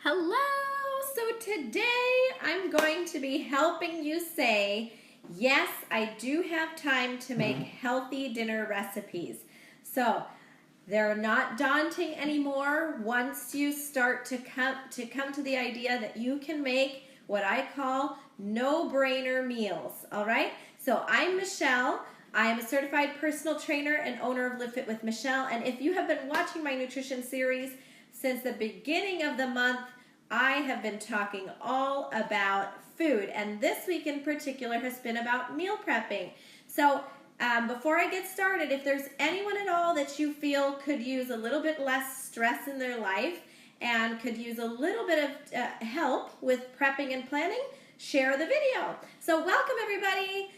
Hello! So today I'm going to be helping you say, yes, I do have time to make healthy dinner recipes. So they're not daunting anymore once you start to come to the idea that you can make what I call no-brainer meals, all right? So I'm Michelle. I am a certified personal trainer and owner of Live Fit with Michelle, and if you have been watching my nutrition series since the beginning of the month, I have been talking all about food, and this week in particular has been about meal prepping. So before I get started, if there's anyone at all that you feel could use a little bit less stress in their life and could use a little bit of help with prepping and planning, share the video. So welcome everybody.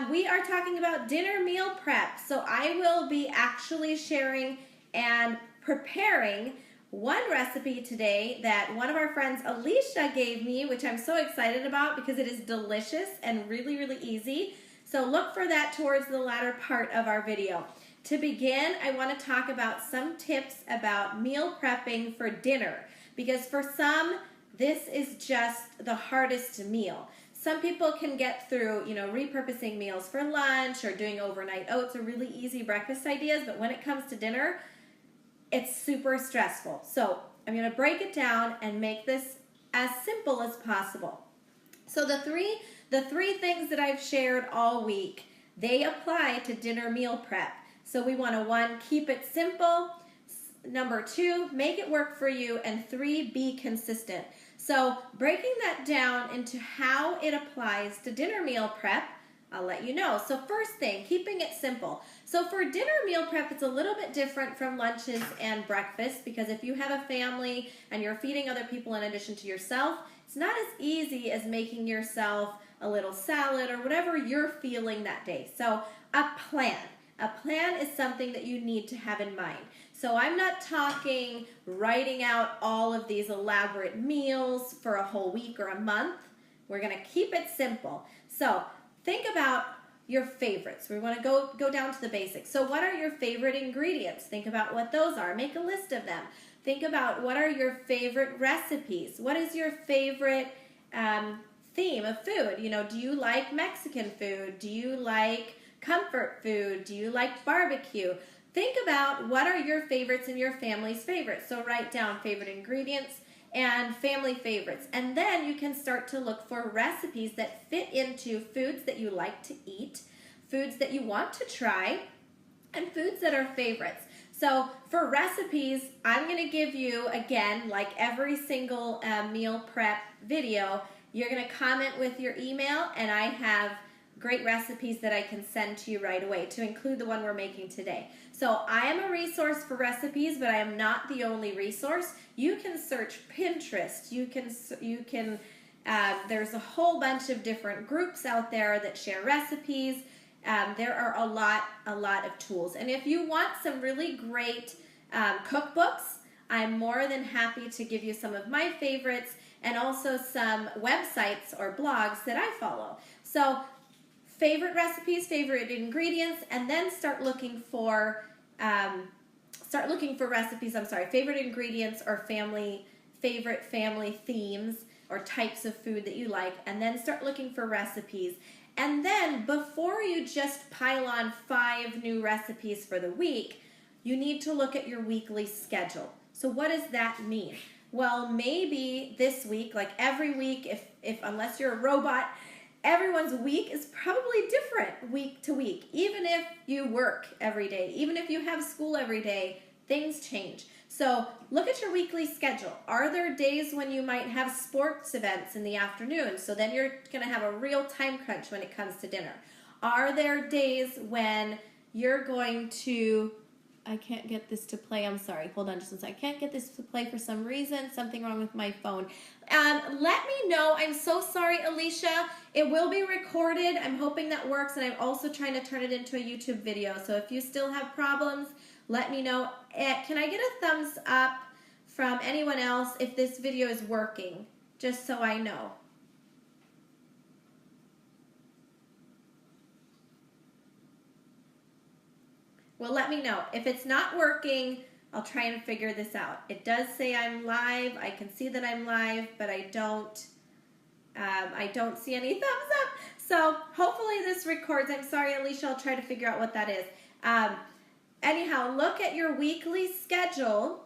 We are talking about dinner meal prep. So I will be actually sharing and preparing one recipe today that one of our friends Alicia gave me, which I'm so excited about because it is delicious and really, really easy. So look for that towards the latter part of our video. To begin, I want to talk about some tips about meal prepping for dinner, because for some, this is just the hardest meal. Some people can get through, repurposing meals for lunch or doing overnight oats or really easy breakfast ideas, but when it comes to dinner, it's super stressful. So I'm going to break it down and make this as simple as possible. So the three things that I've shared all week, they apply to dinner meal prep. So we want to, 1, keep it simple. Number 2, make it work for you. And 3, be consistent. So breaking that down into how it applies to dinner meal prep, I'll let you know. So first thing, keeping it simple. So for dinner meal prep, it's a little bit different from lunches and breakfast, because if you have a family and you're feeding other people in addition to yourself, it's not as easy as making yourself a little salad or whatever you're feeling that day. So a plan. A plan is something that you need to have in mind. So I'm not talking writing out all of these elaborate meals for a whole week or a month. We're going to keep it simple. So think about your favorites. We want to go down to the basics. So what are your favorite ingredients? Think about what those are. Make a list of them. Think about what are your favorite recipes. What is your favorite theme of food? Do you like Mexican food? Do you like comfort food? Do you like barbecue? Think about what are your favorites and your family's favorites. So write down favorite ingredients and family favorites. And then you can start to look for recipes that fit into foods that you like to eat, foods that you want to try, and foods that are favorites. So for recipes, I'm going to give you, again, like every single meal prep video, you're going to comment with your email, and I have great recipes that I can send to you right away, to include the one we're making today. So I am a resource for recipes, but I am not the only resource. You can search Pinterest. You can there's a whole bunch of different groups out there that share recipes. There are a lot of tools. And if you want some really great cookbooks, I'm more than happy to give you some of my favorites and also some websites or blogs that I follow. So favorite recipes, favorite ingredients, and then start looking for recipes, favorite ingredients or favorite family themes or types of food that you like, and then start looking for recipes. And then before you just pile on 5 new recipes for the week, you need to look at your weekly schedule. So what does that mean? Well, maybe this week, like every week, if unless you're a robot, everyone's week is probably different week to week. Even if you work every day, even if you have school every day, things change. So look at your weekly schedule. Are there days when you might have sports events in the afternoon? So then you're going to have a real time crunch when it comes to dinner. Are there days when you're going to... I can't get this to play. I'm sorry. Hold on just a second. I can't get this to play for some reason. Something wrong with my phone. Let me know. I'm so sorry, Alicia. It will be recorded. I'm hoping that works, and I'm also trying to turn it into a YouTube video. So if you still have problems, let me know. Can I get a thumbs up from anyone else if this video is working, just so I know? Well, let me know. If it's not working, I'll try and figure this out. It does say I'm live. I can see that I'm live, but I don't see any thumbs up. So hopefully this records. I'm sorry, Alicia. I'll try to figure out what that is. Anyhow, look at your weekly schedule,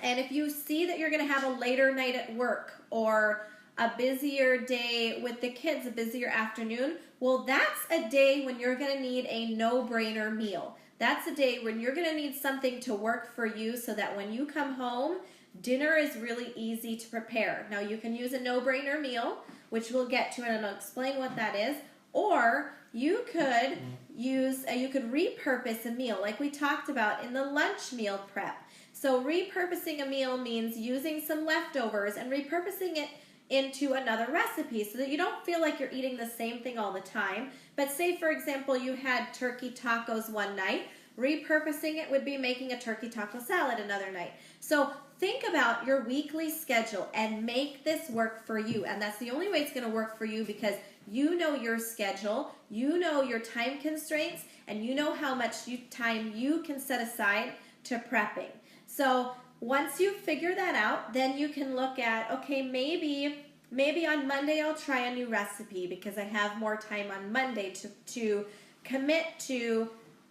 and if you see that you're going to have a later night at work or a busier day with the kids, a busier afternoon, well, that's a day when you're going to need a no-brainer meal. That's a day when you're going to need something to work for you so that when you come home, dinner is really easy to prepare. Now, you can use a no-brainer meal, which we'll get to, and I'll explain what that is, or you could repurpose a meal like we talked about in the lunch meal prep. So repurposing a meal means using some leftovers and repurposing it into another recipe so that you don't feel like you're eating the same thing all the time. But say, for example, you had turkey tacos one night. Repurposing it would be making a turkey taco salad another night. So think about your weekly schedule and make this work for you. And that's the only way it's going to work for you, because you know your schedule, you know your time constraints, and you know how much time you can set aside to prepping. So once you figure that out, then you can look at, okay, maybe on Monday I'll try a new recipe because I have more time on Monday to commit to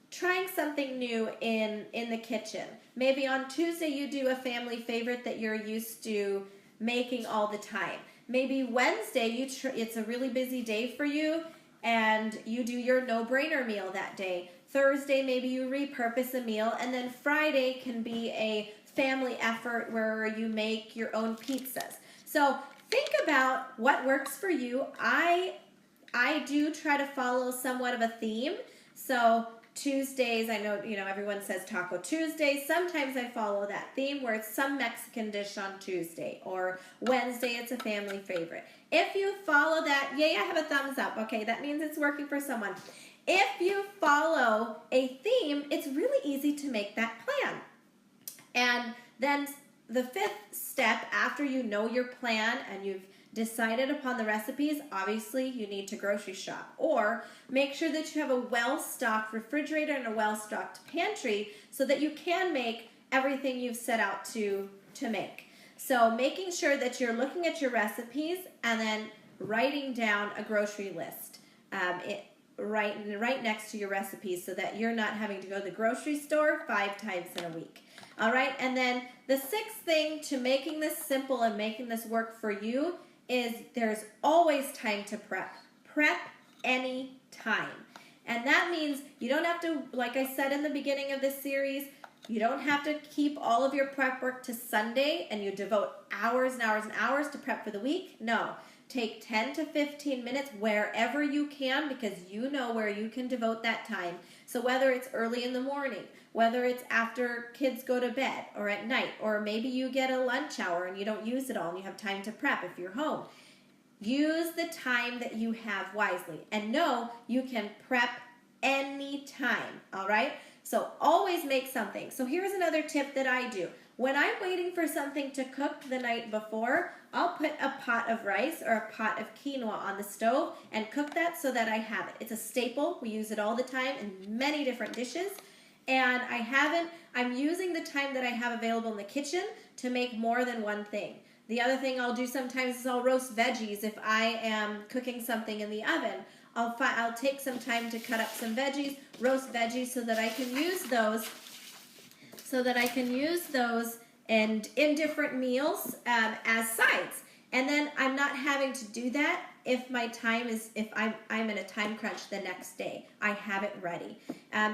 trying something new in the kitchen. Maybe on Tuesday you do a family favorite that you're used to making all the time. Maybe Wednesday it's a really busy day for you and you do your no-brainer meal that day. Thursday maybe you repurpose a meal, and then Friday can be a family effort where you make your own pizzas. So think about what works for you. I do try to follow somewhat of a theme. So Tuesdays, I know, everyone says Taco Tuesday. Sometimes I follow that theme where it's some Mexican dish on Tuesday, or Wednesday it's a family favorite. If you follow that, yay, I have a thumbs up. Okay, that means it's working for someone. If you follow a theme, it's really easy to make that plan. And then the fifth step, after you know your plan and you've decided upon the recipes, obviously you need to grocery shop, or make sure that you have a well-stocked refrigerator and a well-stocked pantry so that you can make everything you've set out to make. So making sure that you're looking at your recipes and then writing down a grocery list right next to your recipes so that you're not having to go to the grocery store 5 times in a week. All right, and then the sixth thing to making this simple and making this work for you is there's always time to prep. Prep any time. And that means you don't have to, like I said in the beginning of this series, you don't have to keep all of your prep work to Sunday and you devote hours and hours and hours to prep for the week. No. Take 10 to 15 minutes wherever you can, because you know where you can devote that time. So whether it's early in the morning, whether it's after kids go to bed, or at night, or maybe you get a lunch hour and you don't use it all and you have time to prep if you're home. Use the time that you have wisely. And know you can prep any time, all right? So always make something. So here's another tip that I do. When I'm waiting for something to cook the night before, I'll put a pot of rice or a pot of quinoa on the stove and cook that so that I have it. It's a staple. We use it all the time in many different dishes. And I'm using the time that I have available in the kitchen to make more than one thing. The other thing I'll do sometimes is I'll roast veggies if I am cooking something in the oven. I'll take some time to cut up some veggies, roast veggies so that I can use those and in different meals as sides. And then I'm not having to do that if I'm in a time crunch the next day. I have it ready.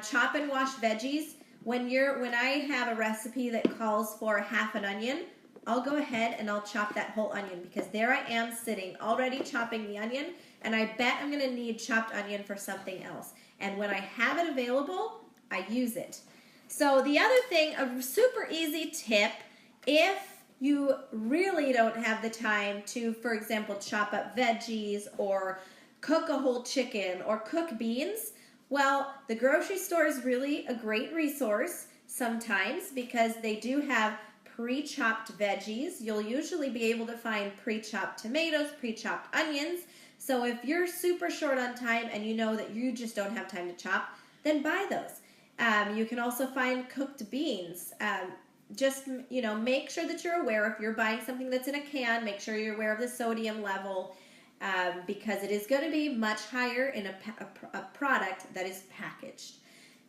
Chop and wash veggies. When I have a recipe that calls for half an onion, I'll go ahead and I'll chop that whole onion, because there I am sitting already chopping the onion, and I bet I'm going to need chopped onion for something else. And when I have it available, I use it. So the other thing, a super easy tip, if you really don't have the time to, for example, chop up veggies or cook a whole chicken or cook beans, well, the grocery store is really a great resource sometimes because they do have pre-chopped veggies. You'll usually be able to find pre-chopped tomatoes, pre-chopped onions. So if you're super short on time and you know that you just don't have time to chop, then buy those. You can also find cooked beans. Just, make sure that you're aware. If you're buying something that's in a can, make sure you're aware of the sodium level, because it is going to be much higher in a product that is packaged.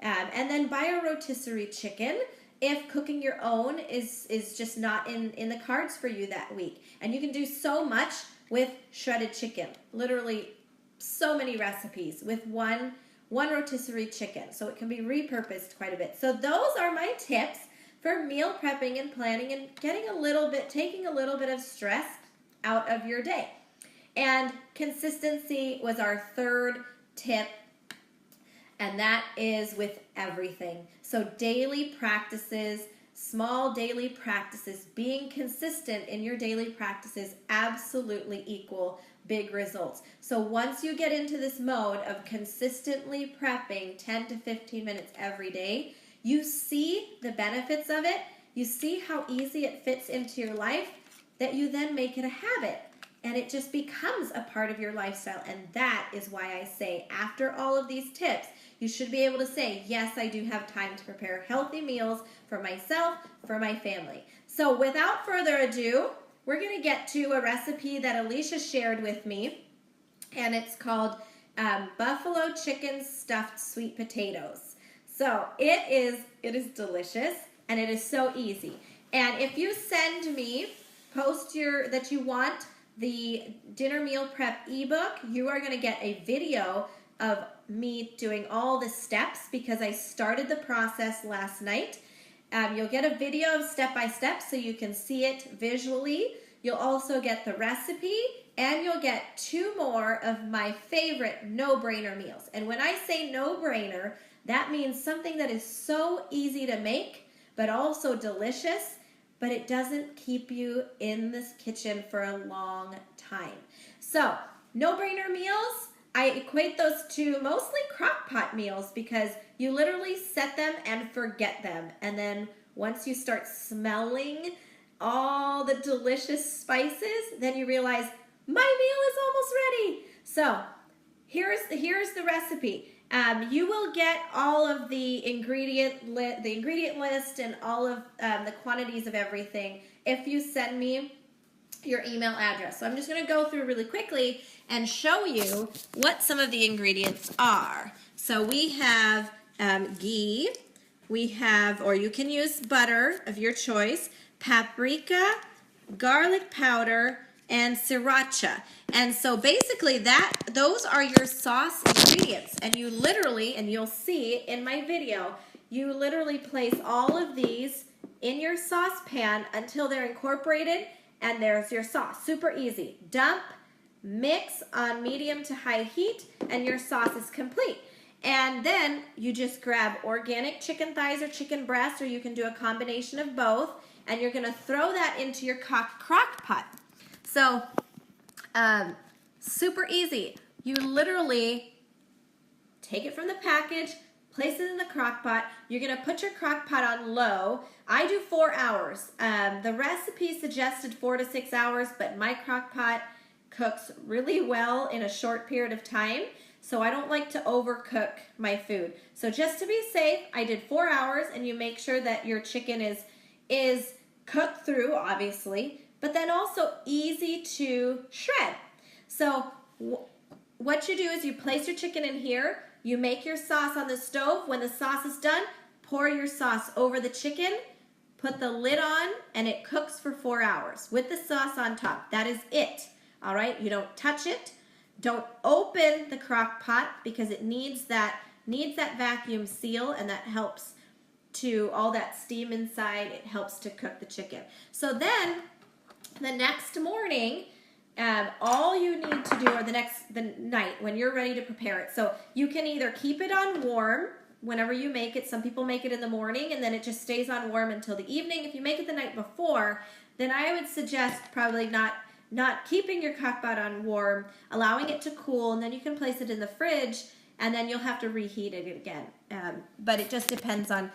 And then buy a rotisserie chicken if cooking your own is just not in the cards for you that week. And you can do so much with shredded chicken. Literally so many recipes with one rotisserie chicken. So it can be repurposed quite a bit. So those are my tips for meal prepping and planning and taking a little bit of stress out of your day. And consistency was our third tip, and that is with everything. So daily practices, small daily practices, being consistent in your daily practices absolutely equal big results. So once you get into this mode of consistently prepping 10 to 15 minutes every day, you see the benefits of it, you see how easy it fits into your life, that you then make it a habit. And it just becomes a part of your lifestyle. And that is why I say, after all of these tips, you should be able to say, yes, I do have time to prepare healthy meals for myself, for my family. So without further ado, we're going to get to a recipe that Alicia shared with me. And it's called buffalo chicken stuffed sweet potatoes. So it is delicious, and it is so easy. And if you send me, post that you want the dinner meal prep ebook, you are going to get a video of me doing all the steps, because I started the process last night. You'll get a video of step by step so you can see it visually. You'll also get the recipe, and you'll get 2 more of my favorite no-brainer meals. And when I say no-brainer, that means something that is so easy to make, but also delicious, but it doesn't keep you in this kitchen for a long time. So, no-brainer meals, I equate those to mostly crock pot meals, because you literally set them and forget them. And then once you start smelling all the delicious spices, then you realize, my meal is almost ready. So, here's the recipe. You will get all of the ingredient list and all of the quantities of everything if you send me your email address. So I'm just going to go through really quickly and show you what some of the ingredients are. So we have ghee, we have, or you can use butter of your choice, paprika, garlic powder, and sriracha. And so basically those are your sauce ingredients. And you literally, and you'll see in my video, you literally place all of these in your saucepan until they're incorporated, and there's your sauce. Super easy. Dump, mix on medium to high heat, and your sauce is complete. And then you just grab organic chicken thighs or chicken breasts, or you can do a combination of both, and you're going to throw that into your crock pot. So, super easy. You literally take it from the package, place it in the crock pot. You're going to put your crock pot on low. I do 4 hours. The recipe suggested 4 to 6 hours, but my crock pot cooks really well in a short period of time, so I don't like to overcook my food. So just to be safe, I did 4 hours, and you make sure that your chicken is cooked through, obviously, but then also easy to shred. So what you do is you place your chicken in here, you make your sauce on the stove. When the sauce is done, pour your sauce over the chicken, put the lid on, and it cooks for 4 hours with the sauce on top. That is it. All right, you don't touch it. Don't open the crock pot, because it needs that vacuum seal, and that helps to all that steam inside. It helps to cook the chicken. So then the next morning, all you need to do, or the night when you're ready to prepare it. So you can either keep it on warm whenever you make it. Some people make it in the morning, and then it just stays on warm until the evening. If you make it the night before, then I would suggest probably not keeping your crock pot on warm, allowing it to cool, and then you can place it in the fridge, and then you'll have to reheat it again. But it just depends on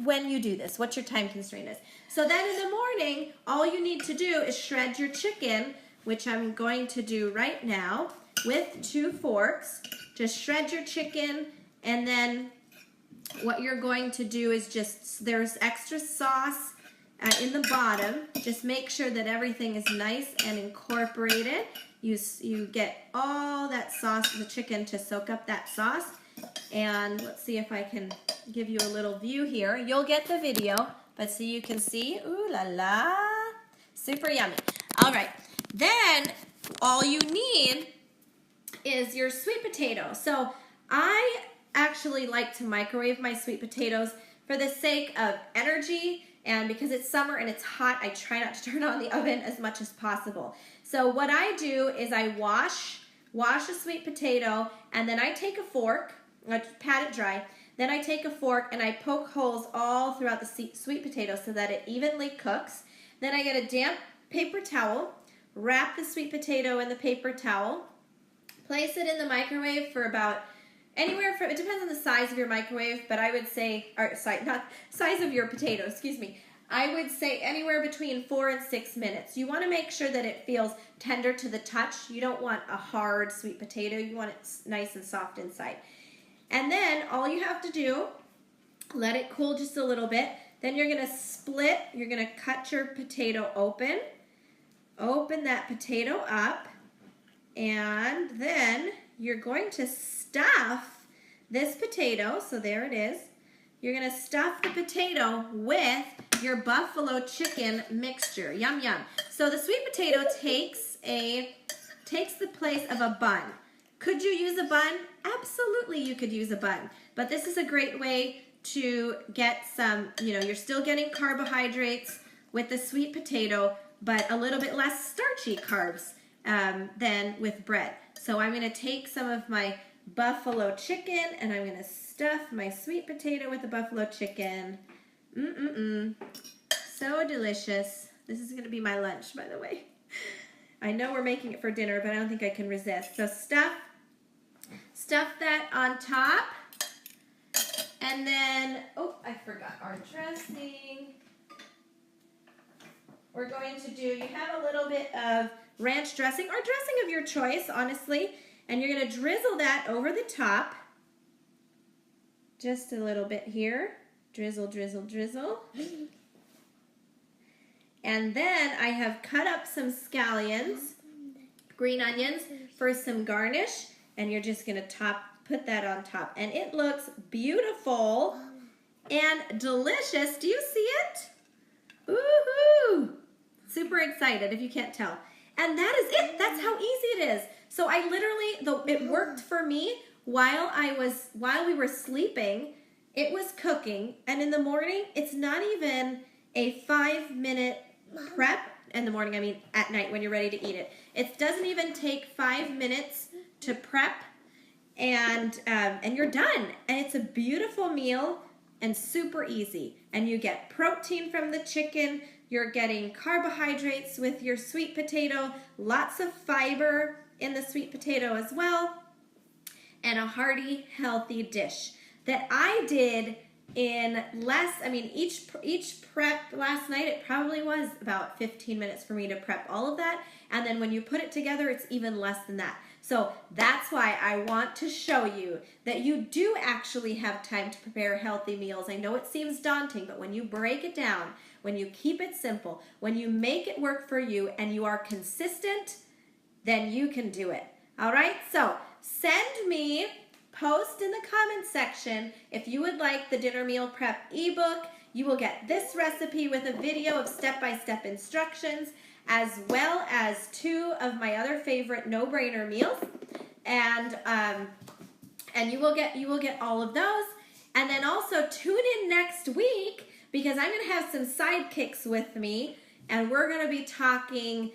when you do this, what your time constraint is. So then in the morning, all you need to do is shred your chicken, which I'm going to do right now with 2 forks. Just shred your chicken, and then what you're going to do is there's extra sauce in the bottom. Just make sure that everything is nice and incorporated. You get all that sauce, the chicken, to soak up that sauce. And let's see if I can give you a little view here. You'll get the video, but so you can see. Ooh la la. Super yummy. All right. Then all you need is your sweet potato. So I actually like to microwave my sweet potatoes for the sake of energy, and because it's summer and it's hot, I try not to turn on the oven as much as possible. So what I do is I wash a sweet potato, and then I take a fork, I pat it dry, then I take a fork and I poke holes all throughout the sweet potato so that it evenly cooks. Then I get a damp paper towel, wrap the sweet potato in the paper towel, place it in the microwave for about anywhere from, it depends on the size of your microwave, but I would say, or sorry, not size of your potato, excuse me. I would say anywhere between 4 and 6 minutes. You want to make sure that it feels tender to the touch. You don't want a hard sweet potato. You want it nice and soft inside. And then all you have to do, let it cool just a little bit. Then you're going to split, you're going to cut your potato open. Open that potato up. And then you're going to stuff this potato, so there it is. You're going to stuff the potato with your buffalo chicken mixture. Yum, yum. So the sweet potato takes the place of a bun. Could you use a bun? Absolutely you could use a bun. But this is a great way to get some, you're still getting carbohydrates with the sweet potato, but a little bit less starchy carbs than with bread. So I'm going to take some of my buffalo chicken and I'm going to stuff my sweet potato with the buffalo chicken. So delicious. This is going to be my lunch, by the way. I know we're making it for dinner, but I don't think I can resist. So stuff that on top. And then, oh, I forgot our dressing. We're going to do, you have a little bit of ranch dressing or dressing of your choice, honestly. And you're going to drizzle that over the top. Just a little bit here. Drizzle, drizzle, drizzle. And then I have cut up some scallions, green onions, for some garnish. And you're just going to put that on top. And it looks beautiful and delicious. Do you see it? Woohoo! Super excited if you can't tell. And that is it. That's how easy it is. So I literally, it worked for me while we were sleeping. It was cooking, and in the morning, it's not even a 5-minute prep. In the morning, I mean at night when you're ready to eat it. It doesn't even take 5 minutes to prep, and you're done. And it's a beautiful meal and super easy. And you get protein from the chicken. You're getting carbohydrates with your sweet potato, lots of fiber in the sweet potato as well, and a hearty, healthy dish that I did in less, each prep last night, it probably was about 15 minutes for me to prep all of that, and then when you put it together, it's even less than that. So that's why I want to show you that you do actually have time to prepare healthy meals. I know it seems daunting, but when you break it down, when you keep it simple, when you make it work for you and you are consistent, then you can do it. All right? So send me, post in the comment section if you would like the dinner meal prep ebook. You will get this recipe with a video of step-by-step instructions, as well as 2 of my other favorite no-brainer meals. And you will get all of those. And then also tune in next week, because I'm going to have some sidekicks with me, and we're going to be talking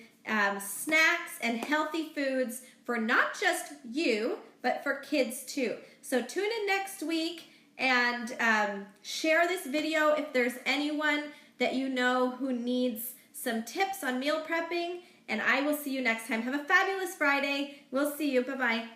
snacks and healthy foods for not just you, but for kids too. So tune in next week and share this video if there's anyone that you know who needs some tips on meal prepping, and I will see you next time. Have a fabulous Friday. We'll see you. Bye-bye.